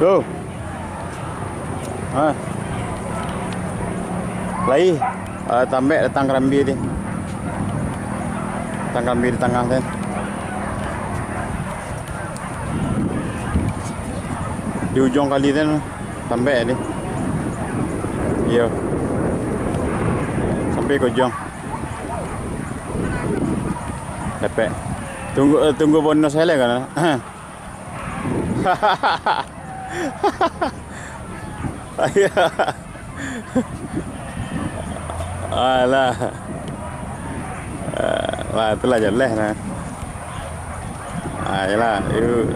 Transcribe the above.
Tuh. Ha. Lai. Tambah datang kerambi dia. Datang kerambi di tengah tu. Di ujung kali tu tambah dia. Yo. Sampai ke ujung. Dapat. Tunggu bonus saya kan. Alah. Lah itulah jelas nah. Ayolah, yuk.